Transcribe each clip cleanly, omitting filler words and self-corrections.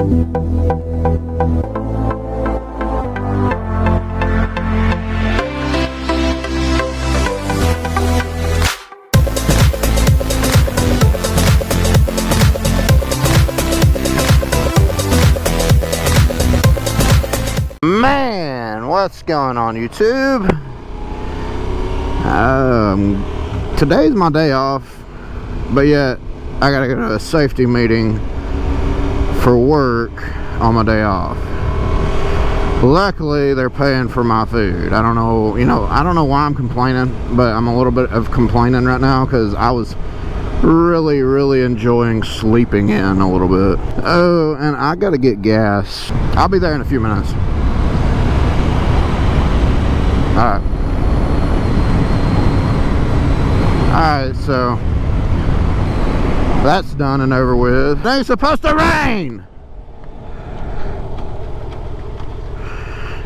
Man, what's going on YouTube? Today's my day off, but yet I gotta go to a safety meeting for work on my day off. Luckily, they're paying for my food. I don't know, I don't know why I'm complaining, but I'm a little bit of complaining right now because I was really enjoying sleeping in a little bit. Oh, and I gotta get gas. I'll be there in a few minutes. Alright, so that's done and over with. It ain't supposed to rain!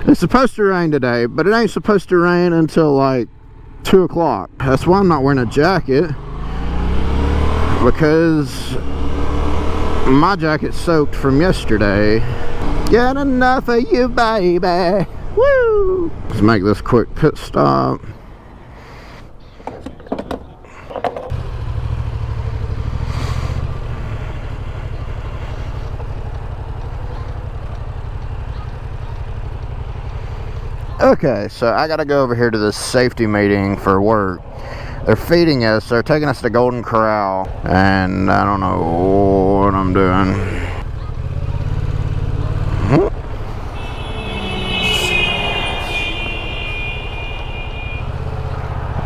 It's supposed to rain today, but it ain't supposed to rain until like 2 o'clock. That's why I'm not wearing a jacket, because my jacket's soaked from yesterday. Got enough of you, baby. Woo! Let's make this quick pit stop. Okay, so I gotta go over here to this safety meeting for work. They're feeding us, they're taking us to Golden Corral, and I don't know what I'm doing.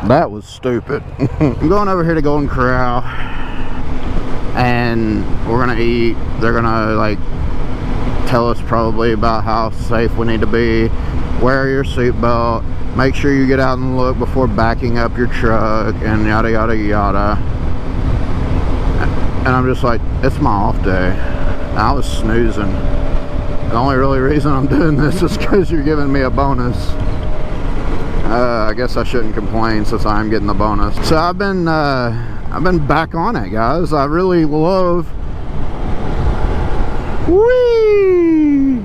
That was stupid. I'm going over here to Golden Corral, and we're gonna eat. They're gonna like tell us probably about how safe we need to be. Wear your seatbelt, make sure you get out and look before backing up your truck, and yada yada yada. And I'm just like, it's my off day. I was snoozing. The only really reason I'm doing this is because you're giving me a bonus. I guess I shouldn't complain since I'm getting the bonus. So I've been back on it, guys. I really love. Whee!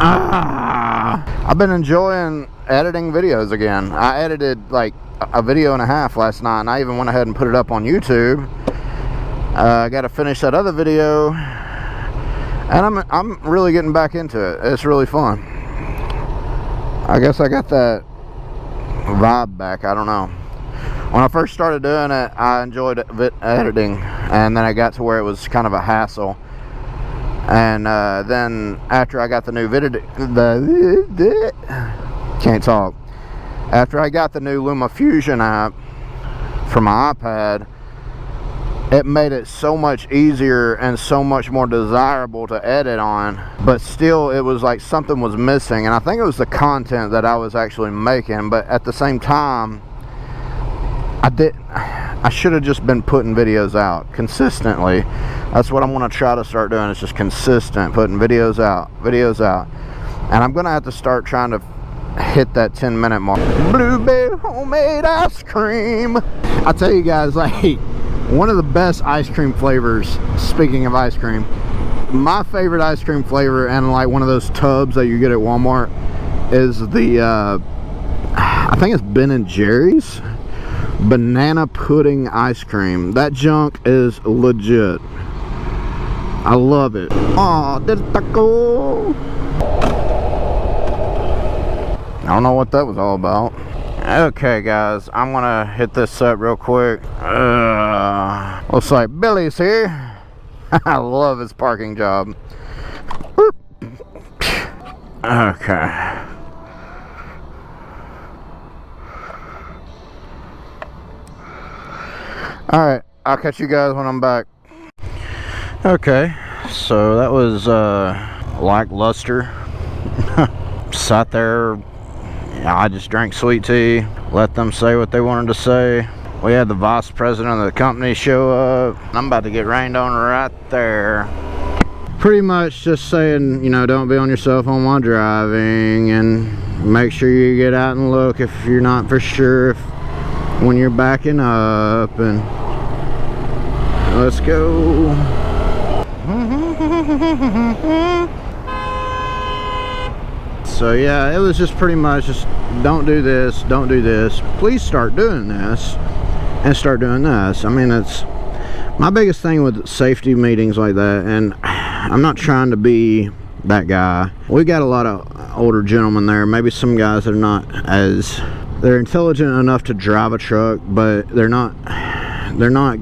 I've been enjoying editing videos again. I edited like a video and a half last night, and I even went ahead and put it up on YouTube. I got to finish that other video, and I'm really getting back into it. It's really fun. I guess I got that vibe back. I don't know. When I first started doing it, I enjoyed editing, and then I got to where it was kind of a hassle. And then after I got the new can't talk. After I got the new LumaFusion app for my iPad, it made it so much easier and so much more desirable to edit on, but still it was like something was missing, and I think it was the content that I was actually making. But at the same time, I should have just been putting videos out consistently. That's what I'm going to try to start doing, is just consistent, putting videos out. And I'm going to have to start trying to hit that 10-minute mark. Blueberry homemade ice cream. I tell you guys, like, one of the best ice cream flavors, speaking of ice cream, my favorite ice cream flavor, and like one of those tubs that you get at Walmart, is the I think it's Ben & Jerry's banana pudding ice cream. That junk is legit. I love it. Aw, del taco. I don't know what that was all about. Okay guys, I'm gonna hit this up real quick. Looks like Billy's here. I love his parking job. Okay. Alright, I'll catch you guys when I'm back. Okay, so that was lackluster. Sat there, I just drank sweet tea, let them say what they wanted to say. We had the vice president of the company show up. I'm about to get rained on right there. Pretty much just saying, you know, don't be on your cell phone while driving, and make sure you get out and look if you're not for sure when you're backing up, and let's go. So yeah, it was just pretty much just don't do this, don't do this. Please start doing this and start doing this. I mean, it's my biggest thing with safety meetings like that, and I'm not trying to be that guy. We got a lot of older gentlemen there, maybe some guys that are not as, they're intelligent enough to drive a truck, but they're not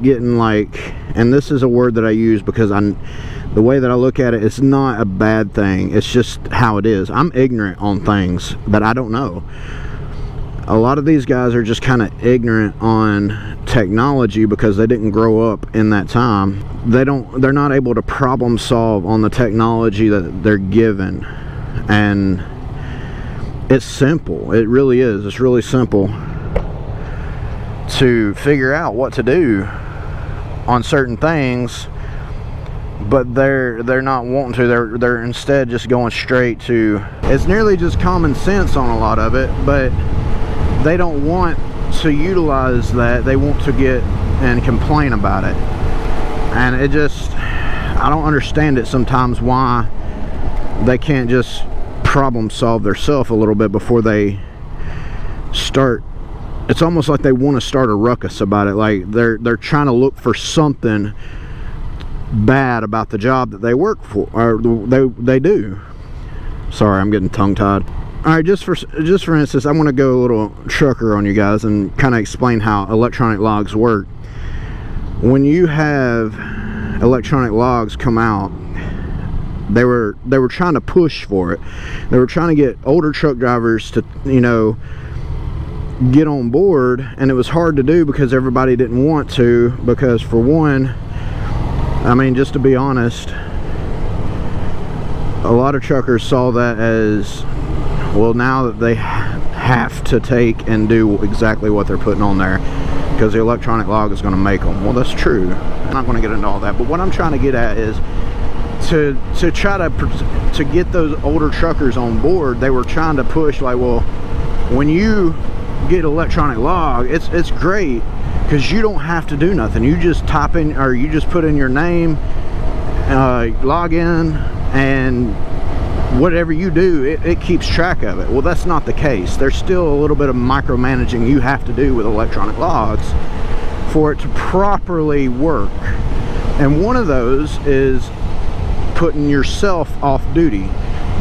getting like, and this is a word that I use because the way that I look at it, it's not a bad thing, it's just how it is. I'm ignorant on things that I don't know. A lot of these guys are just kind of ignorant on technology because they didn't grow up in that time. They're not able to problem solve on the technology that they're given. And it's simple, it really is. It's really simple to figure out what to do on certain things, but they're not wanting to. They're instead just going straight to, it's nearly just common sense on a lot of it, but they don't want to utilize that. They want to get and complain about it, and it just, I don't understand it sometimes why they can't just problem solve themselves a little bit before they start. It's almost like they want to start a ruckus about it, like they're trying to look for something bad about the job that they work for, or they do. Sorry, I'm getting tongue-tied. All right, just for instance, I want to go a little trucker on you guys and kind of explain how electronic logs work. When you have electronic logs come out, they were trying to push for it. They were trying to get older truck drivers to, you know, get on board, and it was hard to do because everybody didn't want to, because for one, I mean, just to be honest, a lot of truckers saw that as, well, now that they have to take and do exactly what they're putting on there because the electronic log is going to make them. Well, that's true. I'm not going to get into all that, but what I'm trying to get at is to try to get those older truckers on board. They were trying to push like, well, when you get electronic log, it's great because you don't have to do nothing. You just type in, or you just put in your name, log in, and whatever you do, it keeps track of it. Well, that's not the case. There's still a little bit of micromanaging you have to do with electronic logs for it to properly work, and one of those is putting yourself off duty.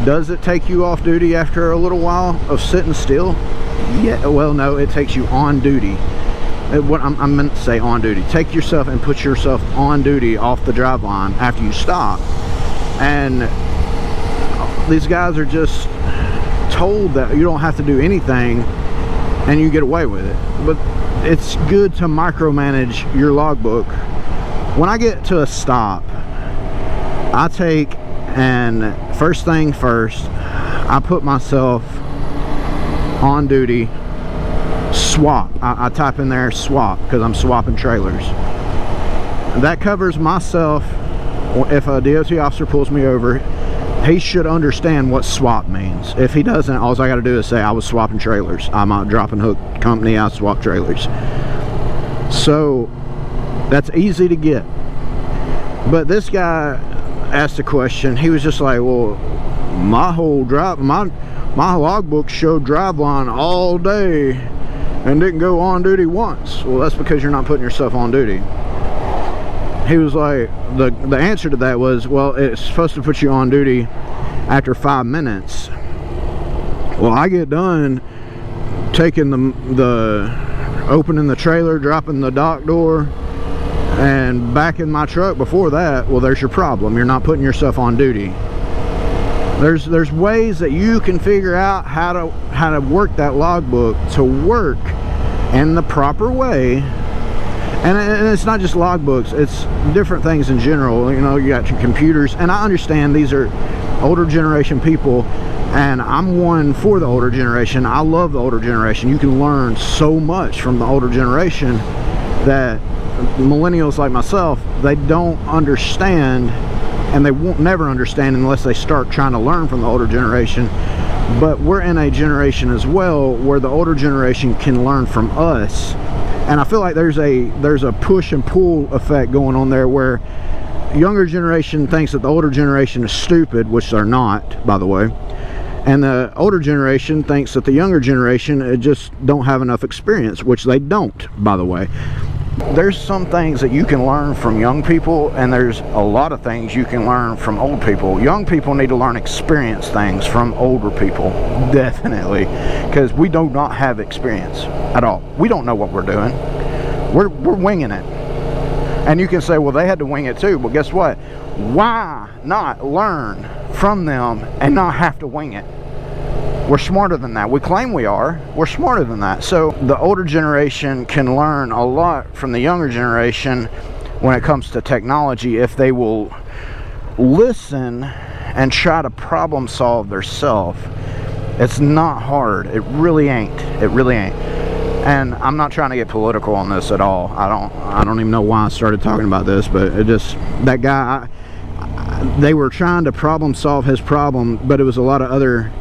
Does it take you off duty after a little while of sitting still? Yeah, well, no, it takes you on duty. What I meant to say, on duty. Take yourself and put yourself on duty off the drive line after you stop. And these guys are just told that you don't have to do anything and you get away with it. But it's good to micromanage your logbook. When I get to a stop, I take, and first thing first, I put myself on duty, swap. I type in there swap because I'm swapping trailers. That covers myself. If a DOT officer pulls me over, he should understand what swap means. If he doesn't, all I got to do is say I was swapping trailers. I'm a drop and hook company, I swap trailers. So that's easy to get. But this guy asked a question. He was just like, well, my logbook showed drive line all day and didn't go on duty once. Well, that's because you're not putting yourself on duty. He was like, the answer to that was, well, it's supposed to put you on duty after 5 minutes. Well, I get done taking the opening the trailer, dropping the dock door, and back in my truck before that. Well, there's your problem. You're not putting yourself on duty. There's ways that you can figure out how to work that logbook to work in the proper way. And it's not just logbooks, it's different things in general. You know, you got your computers, and I understand these are older generation people, and I'm one for the older generation. I love the older generation. You can learn so much from the older generation that millennials like myself, they don't understand, and they won't never understand unless they start trying to learn from the older generation. But we're in a generation as well where the older generation can learn from us. And I feel like there's a push and pull effect going on there, where younger generation thinks that the older generation is stupid, which they're not, by the way. And the older generation thinks that the younger generation just don't have enough experience, which they don't, by the way. There's some things that you can learn from young people, and there's a lot of things you can learn from old people. Young people need to learn experience things from older people, definitely, because we do not have experience at all. We don't know what we're doing. We're winging it. And you can say, well, they had to wing it too. But guess what? Why not learn from them and not have to wing it? We're smarter than that. We claim we are. We're smarter than that. So the older generation can learn a lot from the younger generation when it comes to technology if they will listen and try to problem solve themselves. It's not hard. It really ain't. It really ain't. And I'm not trying to get political on this at all. I don't even know why I started talking about this, but it just, that guy, they were trying to problem solve his problem, but it was a lot of other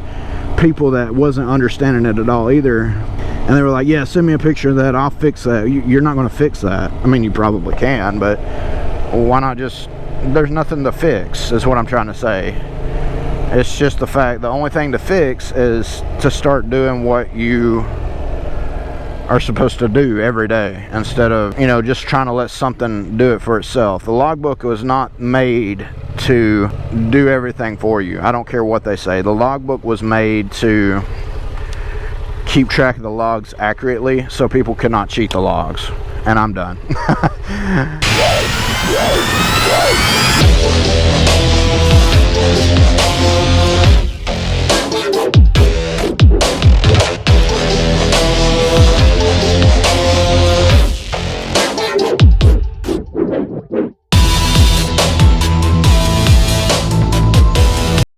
people that wasn't understanding it at all either. And they were like, yeah, send me a picture of that, I'll fix that. You're not going to fix that. I mean, you probably can, but why not just, there's nothing to fix, is what I'm trying to say. It's just the fact, the only thing to fix is to start doing what you are supposed to do every day, instead of, you know, just trying to let something do it for itself. The logbook was not made to do everything for you. I don't care what they say. The logbook was made to keep track of the logs accurately so people cannot cheat the logs. And I'm done.